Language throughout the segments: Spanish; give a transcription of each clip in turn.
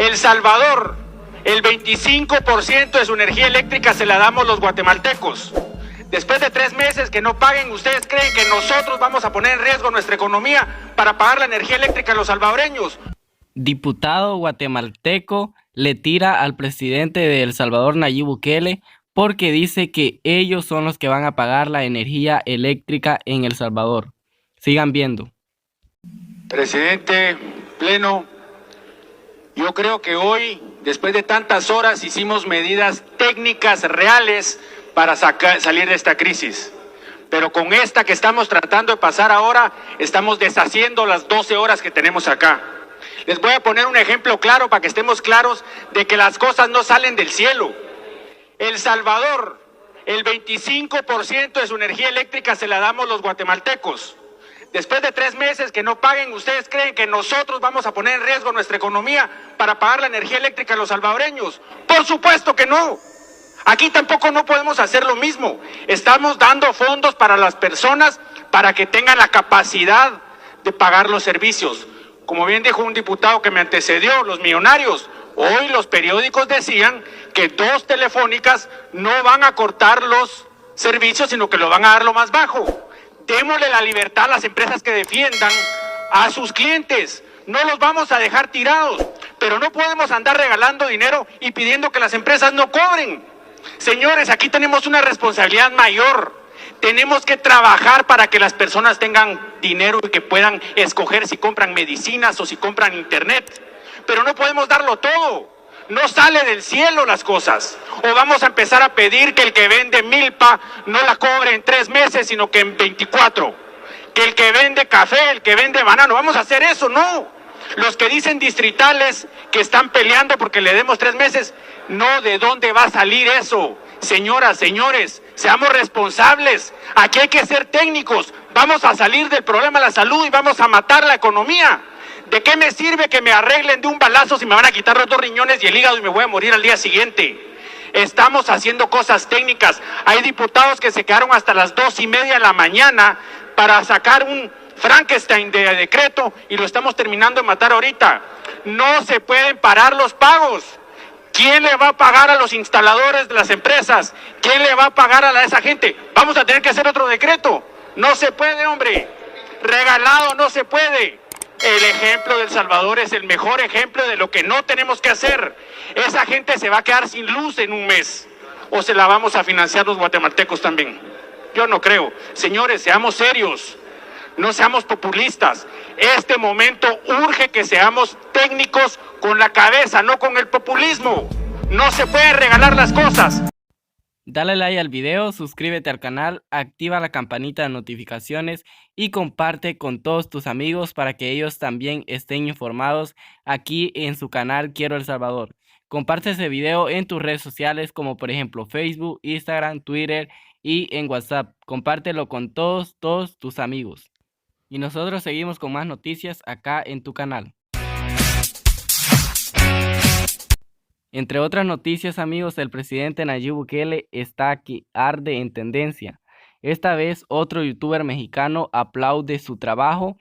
El Salvador, el 25% de su energía eléctrica se la damos los guatemaltecos. Después de 3 meses que no paguen, ¿ustedes creen que nosotros vamos a poner en riesgo nuestra economía para pagar la energía eléctrica a los salvadoreños? Diputado guatemalteco le tira al presidente de El Salvador, Nayib Bukele, porque dice que ellos son los que van a pagar la energía eléctrica en El Salvador. Sigan viendo. Presidente, Pleno, yo creo que hoy, después de tantas horas, hicimos medidas técnicas reales para salir de esta crisis. Pero con esta que estamos tratando de pasar ahora, estamos deshaciendo las 12 horas que tenemos acá. Les voy a poner un ejemplo claro para que estemos claros de que las cosas no salen del cielo. El Salvador, el 25% de su energía eléctrica se la damos los guatemaltecos. Después de 3 meses que no paguen, ¿ustedes creen que nosotros vamos a poner en riesgo nuestra economía para pagar la energía eléctrica a los salvadoreños? ¡Por supuesto que no! Aquí tampoco no podemos hacer lo mismo. Estamos dando fondos para las personas para que tengan la capacidad de pagar los servicios. Como bien dijo un diputado que me antecedió, los millonarios. Hoy los periódicos decían que 2 telefónicas no van a cortar los servicios, sino que lo van a dar lo más bajo. Démosle la libertad a las empresas que defiendan a sus clientes. No los vamos a dejar tirados, pero no podemos andar regalando dinero y pidiendo que las empresas no cobren. Señores, aquí tenemos una responsabilidad mayor. Tenemos que trabajar para que las personas tengan dinero y que puedan escoger si compran medicinas o si compran internet. Pero no podemos darlo todo. No sale del cielo las cosas. O vamos a empezar a pedir que el que vende milpa no la cobre en 3 meses, sino que en 24. Que el que vende café, el que vende banano, ¿vamos a hacer eso? No. Los que dicen distritales que están peleando porque le demos 3 meses, no, ¿de dónde va a salir eso? Señoras, señores, seamos responsables. Aquí hay que ser técnicos. Vamos a salir del problema de la salud y vamos a matar la economía. ¿De qué me sirve que me arreglen de un balazo si me van a quitar los 2 riñones y el hígado y me voy a morir al día siguiente? Estamos haciendo cosas técnicas. Hay diputados que se quedaron hasta las 2:30 de la mañana para sacar un Frankenstein de decreto y lo estamos terminando de matar ahorita. No se pueden parar los pagos. ¿Quién le va a pagar a los instaladores de las empresas? ¿Quién le va a pagar a esa gente? Vamos a tener que hacer otro decreto. No se puede, hombre. Regalado no se puede. El ejemplo de El Salvador es el mejor ejemplo de lo que no tenemos que hacer. Esa gente se va a quedar sin luz en un mes. ¿O se la vamos a financiar los guatemaltecos también? Yo no creo. Señores, seamos serios. No seamos populistas. Este momento urge que seamos técnicos con la cabeza, no con el populismo. No se puede regalar las cosas. Dale like al video, suscríbete al canal, activa la campanita de notificaciones y comparte con todos tus amigos para que ellos también estén informados aquí en su canal Quiero El Salvador. Comparte ese video en tus redes sociales como por ejemplo Facebook, Instagram, Twitter y en WhatsApp. Compártelo con todos tus amigos. Y nosotros seguimos con más noticias acá en tu canal. Entre otras noticias, amigos, el presidente Nayib Bukele está aquí, arde en tendencia. Esta vez otro youtuber mexicano aplaude su trabajo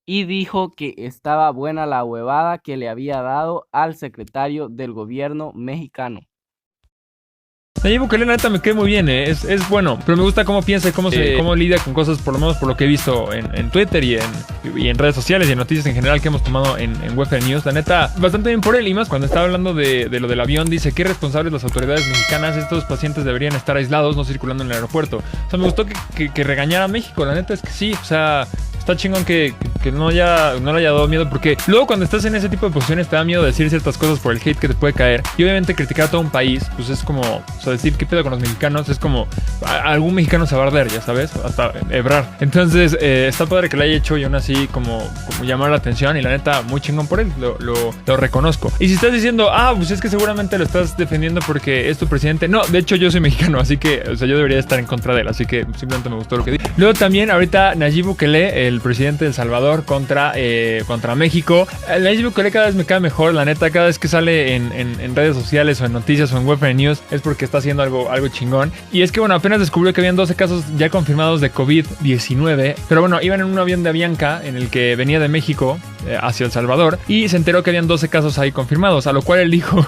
y dijo que estaba buena la huevada que le había dado al secretario del gobierno mexicano. Nayib Bukele, la neta, me quedé muy bien, es bueno, pero me gusta cómo piensa y cómo lidia con cosas, por lo menos por lo que he visto en Twitter y en redes sociales y en noticias en general que hemos tomado en WFR News. La neta, bastante bien por él, y más cuando estaba hablando de lo del avión, dice que responsables las autoridades mexicanas, estos pacientes deberían estar aislados, no circulando en el aeropuerto. O sea, me gustó que regañara a México, la neta es que sí, o sea, está chingón que no le haya dado miedo, porque luego cuando estás en ese tipo de posiciones te da miedo decir ciertas cosas por el hate que te puede caer, y obviamente criticar a todo un país, pues es como, o sea, decir qué pedo con los mexicanos, es como algún mexicano se va a arder, ya sabes, hasta hebrar. Entonces está padre que lo haya hecho y aún así como llamar la atención, y la neta muy chingón por él, lo reconozco. Y si estás diciendo, pues es que seguramente lo estás defendiendo porque es tu presidente, no, de hecho yo soy mexicano, así que, o sea, yo debería estar en contra de él, así que simplemente me gustó lo que dijo. Luego también ahorita Nayib Bukele, el presidente de El Salvador contra México. Nayib Bukele cada vez me cae mejor, la neta, cada vez que sale en redes sociales o en noticias o en WFR News es porque está haciendo algo chingón. Y es que bueno, apenas descubrió que habían 12 casos ya confirmados de COVID-19, pero bueno, iban en un avión de Avianca en el que venía de México, hacia El Salvador y se enteró que habían 12 casos ahí confirmados, a lo cual él dijo,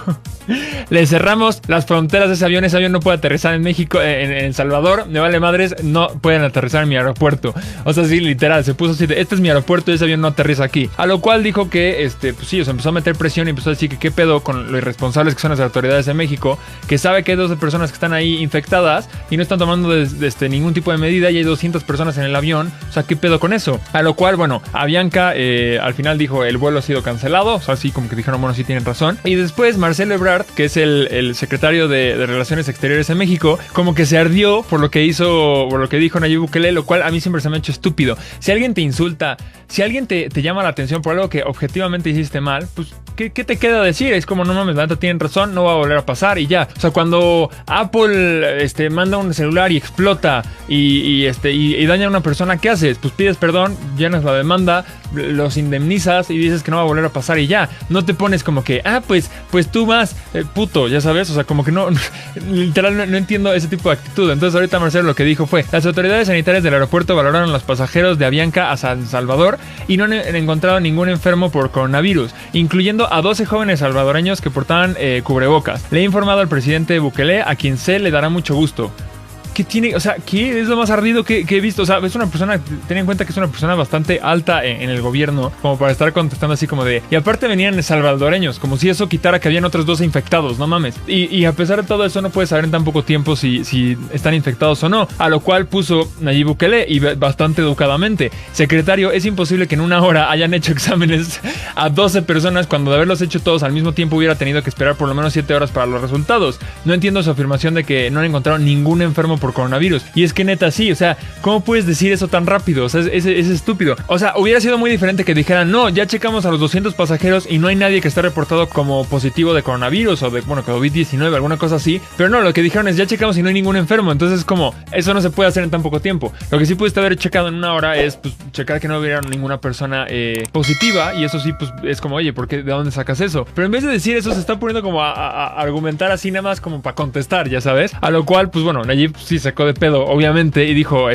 le cerramos las fronteras de ese avión no puede aterrizar en México, en El Salvador, me vale madres, no pueden aterrizar en mi aeropuerto. O sea, sí, literal, se puso así de, este es mi aeropuerto y ese avión no aterriza aquí. A lo cual dijo que, pues sí, o sea, empezó a meter presión y empezó a decir que qué pedo con lo irresponsables que son las autoridades de México, que sabe que hay 12 personas que están ahí infectadas y no están tomando ningún tipo de medida y hay 200 personas en el avión. O sea, qué pedo con eso. A lo cual, bueno, Avianca al final dijo el vuelo ha sido cancelado. O sea, así como que dijeron, bueno, sí tienen razón. Y después Marcelo Ebrard, que es el secretario de Relaciones Exteriores en México, como que se ardió por lo que hizo, por lo que dijo Nayib Bukele, lo cual a mí siempre se me ha hecho estúpido. Si alguien te insulta, si alguien te llama la atención por algo que objetivamente hiciste mal, pues ¿qué te queda decir? Es como, no mames, la neta tienen razón, no va a volver a pasar y ya. O sea, cuando Apple manda un celular y explota y daña a una persona, ¿qué haces? Pues pides perdón, llenas la demanda, los indemnizas y dices que no va a volver a pasar y ya. No te pones como que, pues tú vas, puto, ya sabes. O sea, como que no literal no entiendo ese tipo de actitud. Entonces ahorita Marcelo lo que dijo fue, las autoridades sanitarias del aeropuerto valoraron los pasajeros de Avianca a San Salvador y no han encontrado ningún enfermo por coronavirus, incluyendo a 12 jóvenes salvadoreños que portaban cubrebocas. Le he informado al presidente Bukele, a quien le dará mucho gusto. ¿Qué tiene? O sea, ¿qué es lo más ardido que he visto? O sea, es una persona, ten en cuenta que es una persona bastante alta en el gobierno, como para estar contestando así como de... Y aparte venían salvadoreños, como si eso quitara que habían otros 12 infectados, no mames. Y a pesar de todo eso, no puedes saber en tan poco tiempo si están infectados o no. A lo cual puso Nayib Bukele, y bastante educadamente: secretario, es imposible que en una hora hayan hecho exámenes a 12 personas cuando de haberlos hecho todos al mismo tiempo hubiera tenido que esperar por lo menos 7 horas para los resultados. No entiendo su afirmación de que no han encontrado ningún enfermo por coronavirus. Y es que neta sí, o sea, ¿cómo puedes decir eso tan rápido? O sea, es estúpido. O sea, hubiera sido muy diferente que dijeran, no, ya checamos a los 200 pasajeros y no hay nadie que esté reportado como positivo de coronavirus o de, bueno, COVID-19, alguna cosa así. Pero no, lo que dijeron es, ya checamos y no hay ningún enfermo. Entonces, como, eso no se puede hacer en tan poco tiempo. Lo que sí pudiste haber checado en una hora es, pues, checar que no hubiera ninguna persona positiva. Y eso sí, pues, es como, oye, ¿de dónde sacas eso? Pero en vez de decir eso, se está poniendo como a argumentar así nada más como para contestar, ya sabes. A lo cual, pues, bueno, Nayib sí sacó de pedo, obviamente, y dijo,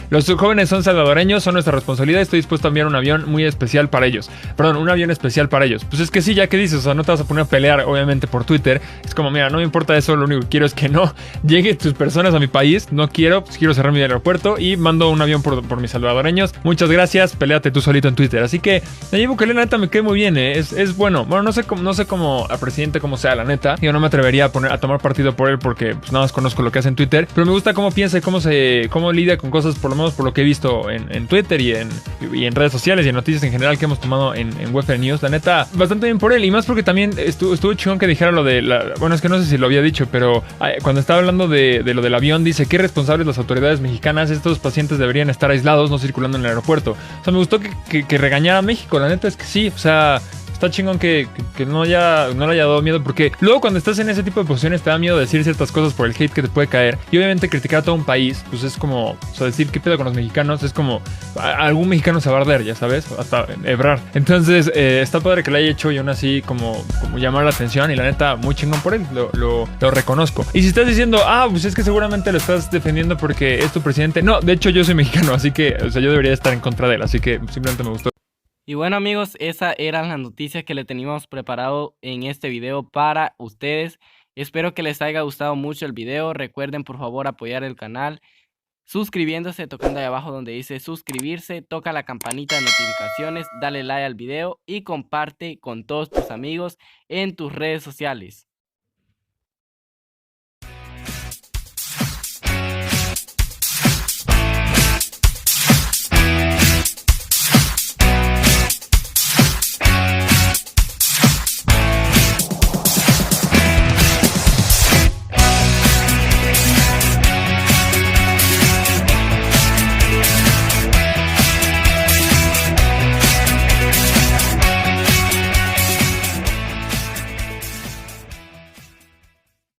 los jóvenes son salvadoreños, son nuestra responsabilidad, estoy dispuesto a enviar un avión muy especial para ellos. Perdón, un avión especial para ellos. Pues es que sí, ya que dices, o sea, no te vas a poner a pelear, obviamente, por Twitter. Es como, mira, no me importa eso, lo único que quiero es que no lleguen tus personas a mi país, no quiero, pues quiero cerrar mi aeropuerto y mando un avión por mis salvadoreños. Muchas gracias, peléate tú solito en Twitter. Así que, Nayib Bukele, la neta, me quedé muy bien, es bueno. Bueno, no sé cómo al presidente cómo sea, la neta. Yo no me atrevería a tomar partido por él porque, pues, nada más conozco lo que hace en Twitter, pero me gusta cómo piensa y cómo lidia con cosas, por lo menos por lo que he visto en Twitter y en redes sociales y en noticias en general que hemos tomado en Webfer News. La neta, bastante bien por él. Y más porque también estuvo chingón que dijera lo de bueno, es que no sé si lo había dicho, pero cuando estaba hablando de lo del avión, dice, qué responsables las autoridades mexicanas, estos pacientes deberían estar aislados, no circulando en el aeropuerto. O sea, me gustó que regañara a México. La neta es que sí, o sea, está chingón que no le haya dado miedo, porque luego cuando estás en ese tipo de posiciones te da miedo decir ciertas cosas por el hate que te puede caer, y obviamente criticar a todo un país, pues es como, o sea, decir qué pedo con los mexicanos, es como, algún mexicano se va a arder, ya sabes, hasta Ebrard. Entonces, está padre que lo haya hecho y aún así como llamar la atención, y la neta, muy chingón por él, lo reconozco. Y si estás diciendo, pues es que seguramente lo estás defendiendo porque es tu presidente, no, de hecho yo soy mexicano, así que, o sea, yo debería estar en contra de él, así que simplemente me gustó. Y bueno, amigos, esas eran las noticias que le teníamos preparado en este video para ustedes. Espero que les haya gustado mucho el video. Recuerden, por favor, apoyar el canal suscribiéndose, tocando ahí abajo donde dice suscribirse, toca la campanita de notificaciones, dale like al video y comparte con todos tus amigos en tus redes sociales.